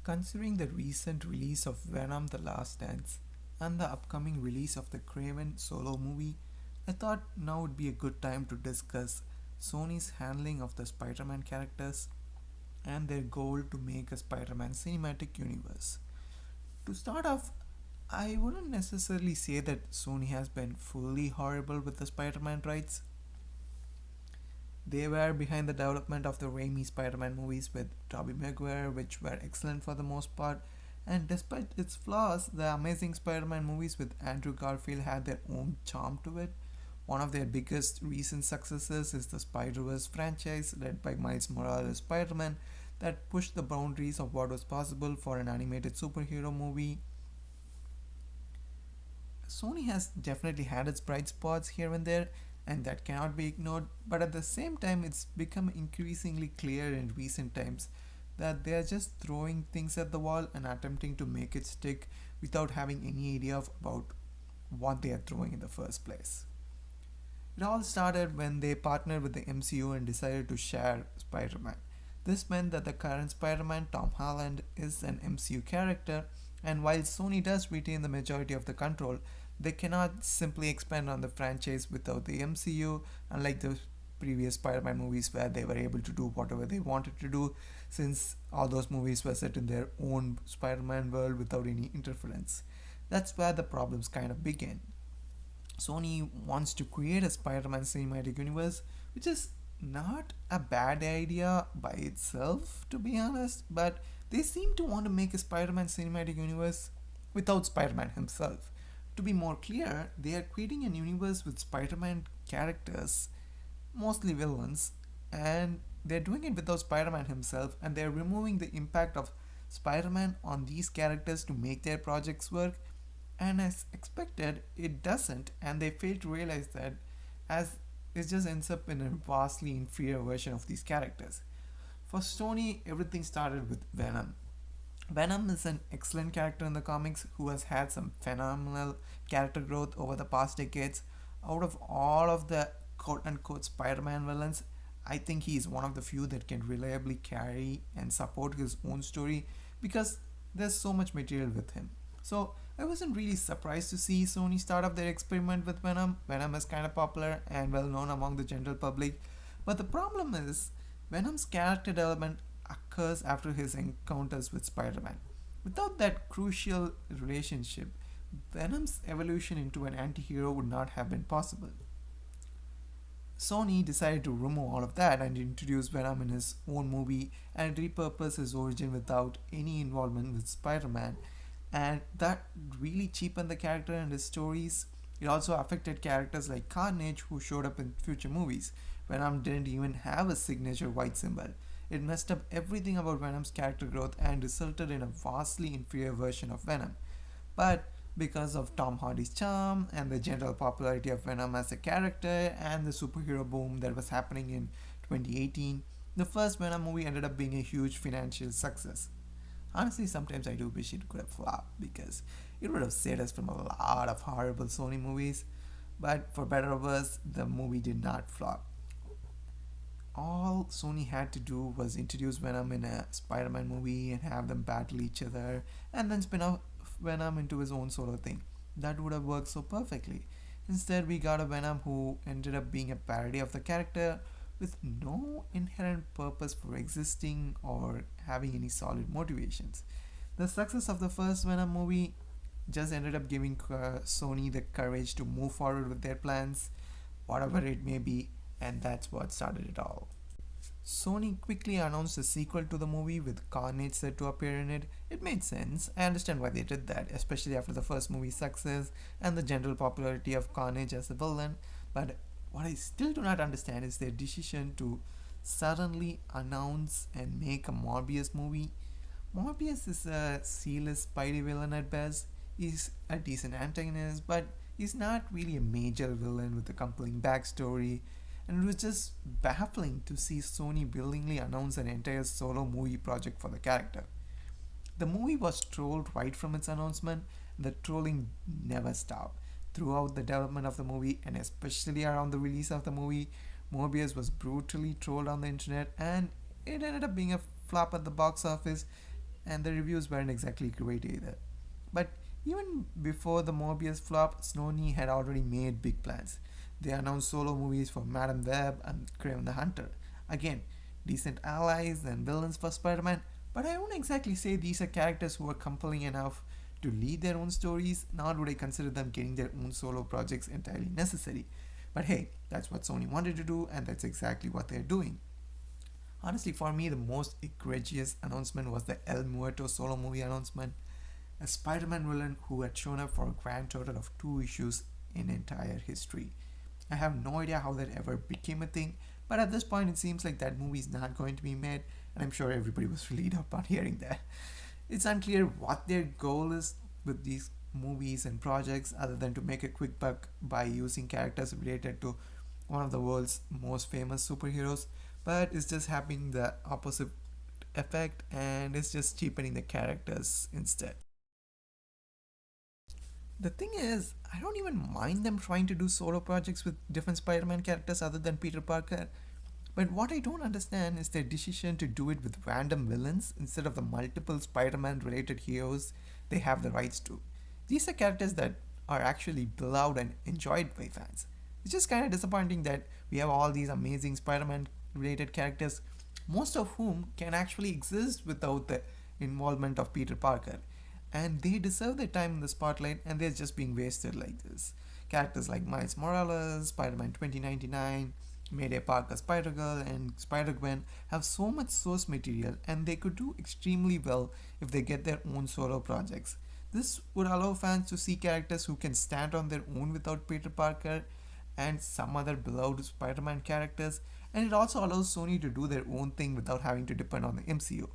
Considering the recent release of Venom The Last Dance and the upcoming release of the Craven solo movie, I thought now would be a good time to discuss Sony's handling of the Spider Man characters and their goal to make a Spider Man cinematic universe. To start off, I wouldn't necessarily say that Sony has been fully horrible with the Spider Man rights. They were behind the development of the Raimi Spider-Man movies with Tobey Maguire, which were excellent for the most part. And despite its flaws, the Amazing Spider-Man movies with Andrew Garfield had their own charm to it. One of their biggest recent successes is the Spider-Verse franchise, led by Miles Morales Spider-Man, that pushed the boundaries of what was possible for an animated superhero movie. Sony has definitely had its bright spots here and there, and that cannot be ignored, but at the same time, it's become increasingly clear in recent times that they are just throwing things at the wall and attempting to make it stick without having any idea about what they are throwing in the first place. It all started when they partnered with the MCU and decided to share Spider Man. This meant that the current Spider Man, Tom Holland, is an MCU character, and while Sony does retain the majority of the control, they cannot simply expand on the franchise without the MCU, unlike the previous Spider Man movies where they were able to do whatever they wanted to do, since all those movies were set in their own Spider Man world without any interference. That's where the problems kind of begin. Sony wants to create a Spider Man cinematic universe, which is not a bad idea by itself, to be honest, but they seem to want to make a Spider Man cinematic universe without Spider Man himself. To be more clear, they are creating a universe with Spider Man characters, mostly villains, and they're doing it without Spider Man himself, and they're removing the impact of Spider Man on these characters to make their projects work. And as expected, it doesn't, and they fail to realize that, as it just ends up in a vastly inferior version of these characters. For Sony, everything started with Venom. Venom is an excellent character in the comics who has had some phenomenal character growth over the past decades. Out of all of the quote unquote Spider Man villains, I think he is one of the few that can reliably carry and support his own story because there's so much material with him. So I wasn't really surprised to see Sony start up their experiment with Venom. Venom is kind of popular and well known among the general public, but the problem is Venom's character development occurs after his encounters with Spider Man. Without that crucial relationship, Venom's evolution into an anti hero would not have been possible. Sony decided to remove all of that and introduce Venom in his own movie and repurpose his origin without any involvement with Spider Man. And that really cheapened the character and his stories. It also affected characters like Carnage, who showed up in future movies. Venom didn't even have a signature white symbol. It messed up everything about Venom's character growth and resulted in a vastly inferior version of Venom. But because of Tom Hardy's charm and the general popularity of Venom as a character and the superhero boom that was happening in 2018, the first Venom movie ended up being a huge financial success. Honestly, sometimes I do wish it could have flopped because it would have saved us from a lot of horrible Sony movies. But for better or worse, the movie did not flop. All Sony had to do was introduce Venom in a Spider Man movie and have them battle each other and then spin off Venom into his own solo thing. That would have worked so perfectly. Instead, we got a Venom who ended up being a parody of the character with no inherent purpose for existing or having any solid motivations. The success of the first Venom movie just ended up giving Sony the courage to move forward with their plans, whatever it may be, and that's what started it all. Sony quickly announced a sequel to the movie with Carnage set to appear in it. It made sense. I understand why they did that, especially after the first movie's success and the general popularity of Carnage as a villain. But what I still do not understand is their decision to suddenly announce and make a Morbius movie. Morbius is a C-list Spidey villain at best. He's a decent antagonist, but he's not really a major villain with a compelling backstory, and it was just baffling to see Sony willingly announce an entire solo movie project for the character. The movie was trolled right from its announcement, and the trolling never stopped. Throughout the development of the movie, and especially around the release of the movie, Morbius was brutally trolled on the internet, and it ended up being a flop at the box office. and the reviews weren't exactly great either. But even before the Morbius flop, Sony had already made big plans. They announced solo movies for Madam Web and Craven the Hunter. Again, decent allies and villains for Spider Man, but I won't exactly say these are characters who are compelling enough to lead their own stories, nor would I consider them getting their own solo projects entirely necessary. But hey, that's what Sony wanted to do, and that's exactly what they're doing. Honestly, for me, the most egregious announcement was the El Muerto solo movie announcement. A Spider Man villain who had shown up for a grand total of 2 issues in entire history. I have no idea how that ever became a thing, but at this point, it seems like that movie is not going to be made, and I'm sure everybody was relieved upon hearing that. It's unclear what their goal is with these movies and projects other than to make a quick buck by using characters related to one of the world's most famous superheroes, but it's just having the opposite effect and it's just cheapening the characters instead. The thing is, I don't even mind them trying to do solo projects with different Spider Man characters other than Peter Parker. But what I don't understand is their decision to do it with random villains instead of the multiple Spider Man related heroes they have the rights to. These are characters that are actually beloved and enjoyed by fans. It's just kind of disappointing that we have all these amazing Spider Man related characters, most of whom can actually exist without the involvement of Peter Parker. And they deserve their time in the spotlight and they're just being wasted like this. Characters like Miles Morales, Spider Man 2099, Mayday Parker Spider Girl, and Spider Gwen have so much source material and they could do extremely well if they get their own solo projects. This would allow fans to see characters who can stand on their own without Peter Parker and some other beloved Spider Man characters, and it also allows Sony to do their own thing without having to depend on the MCU.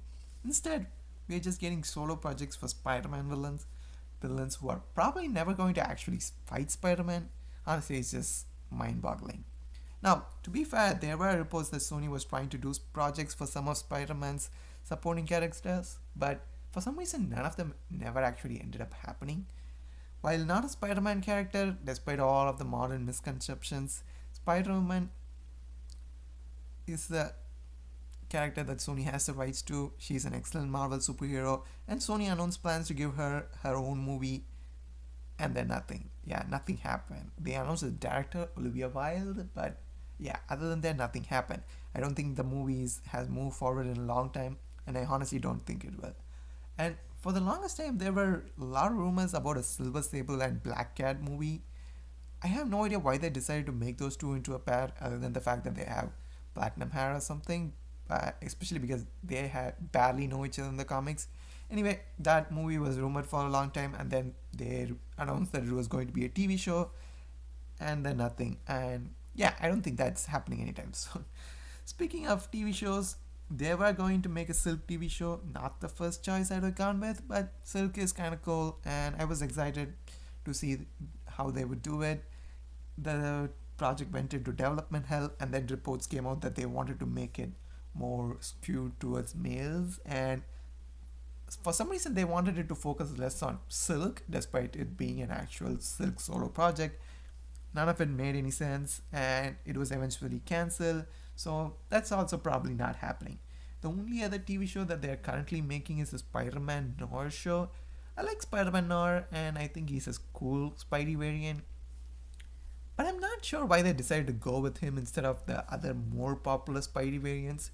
Instead, we're just getting solo projects for Spider Man villains, villains who are probably never going to actually fight Spider Man. Honestly, it's just mind boggling. Now, to be fair, there were reports that Sony was trying to do projects for some of Spider Man's supporting characters, but for some reason, none of them never actually ended up happening. While not a Spider Man character, despite all of the modern misconceptions, Spider Man is the character that Sony has the rights to. She's an excellent Marvel superhero, and Sony announced plans to give her her own movie, and then nothing. Yeah, nothing happened. They announced the director, Olivia Wilde, but yeah, other than that, nothing happened. I don't think the movies has moved forward in a long time, and I honestly don't think it will. And for the longest time, there were a lot of rumors about a Silver Sable and Black Cat movie. I have no idea why they decided to make those two into a pair, other than the fact that they have platinum hair or something. Especially because they had barely know each other in the comics. Anyway, that movie was rumored for a long time, and then they announced that it was going to be a TV show, and then nothing. And yeah, I don't think that's happening anytime soon. Speaking of TV shows, they were going to make a Silk TV show. Not the first choice I'd have gone with, but Silk is kind of cool, and I was excited to see how they would do it. The project went into development hell, and then reports came out that they wanted to make it more skewed towards males, and for some reason they wanted it to focus less on Silk despite it being an actual Silk solo project. None of it made any sense and it was eventually cancelled, so that's also probably not happening. The only other TV show that they're currently making is the Spider-Man Noir show. I like Spider-Man Noir and I think he's a cool Spidey variant, but I'm not sure why they decided to go with him instead of the other more popular Spidey variants.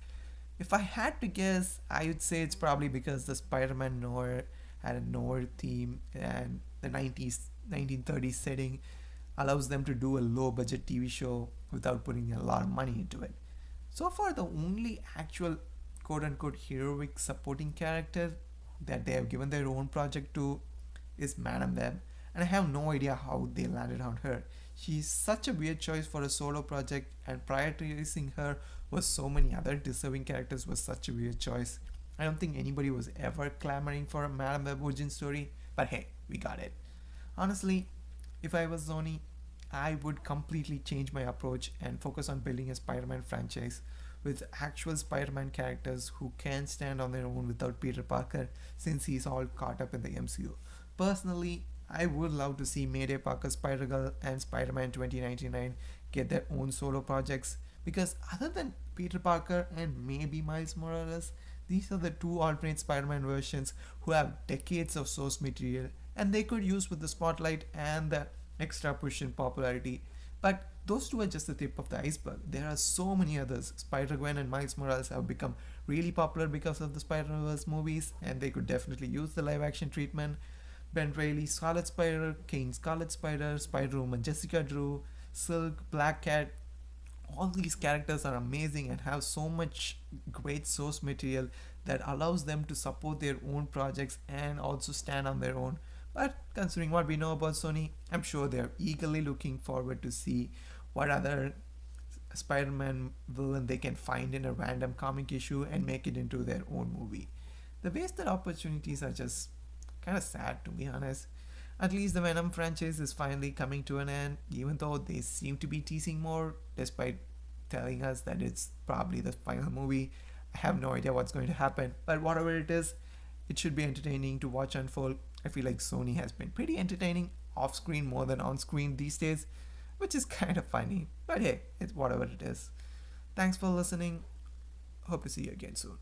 If I had to guess, I would say it's probably because the Spider-Man Noir had a Noir theme and the 1930s setting allows them to do a low budget TV show without putting a lot of money into it. So far, the only actual quote unquote heroic supporting character that they have given their own project to is Madam Web, and I have no idea how they landed on her. She's such a weird choice for a solo project, and prioritizing her was so many other deserving characters was such a weird choice. I don't think anybody was ever clamoring for a Madam Web origin story, but hey, we got it. Honestly, if I was Sony, I would completely change my approach and focus on building a Spider-Man franchise with actual Spider-Man characters who can stand on their own without Peter Parker since he's all caught up in the MCU. Personally, I would love to see Mayday Parker Spider-Girl and Spider-Man 2099 get their own solo projects because other than Peter Parker and maybe Miles Morales, These are the two alternate Spider-Man versions who have decades of source material and they could use with the spotlight and the extra push in popularity. But those two are just the tip of the iceberg. There are so many others. Spider-Gwen and Miles Morales have become really popular because of the Spider-Verse movies, and they could definitely use the live-action treatment. Ben Reilly, Scarlet Spider, Kane Scarlet Spider, Spider-Woman, Jessica Drew, Silk, Black Cat, all these characters are amazing and have so much great source material that allows them to support their own projects and also stand on their own. But considering what we know about Sony, I'm sure they're eagerly looking forward to see what other Spider-Man villain they can find in a random comic issue and make it into their own movie. The wasted opportunities are just kind of sad, to be honest. At least the Venom franchise is finally coming to an end, even though they seem to be teasing more, despite telling us that it's probably the final movie. I have no idea what's going to happen, but whatever it is, it should be entertaining to watch unfold. I feel like Sony has been pretty entertaining off screen more than on screen these days, which is kind of funny. But hey, it's whatever it is. Thanks for listening. Hope to see you again soon.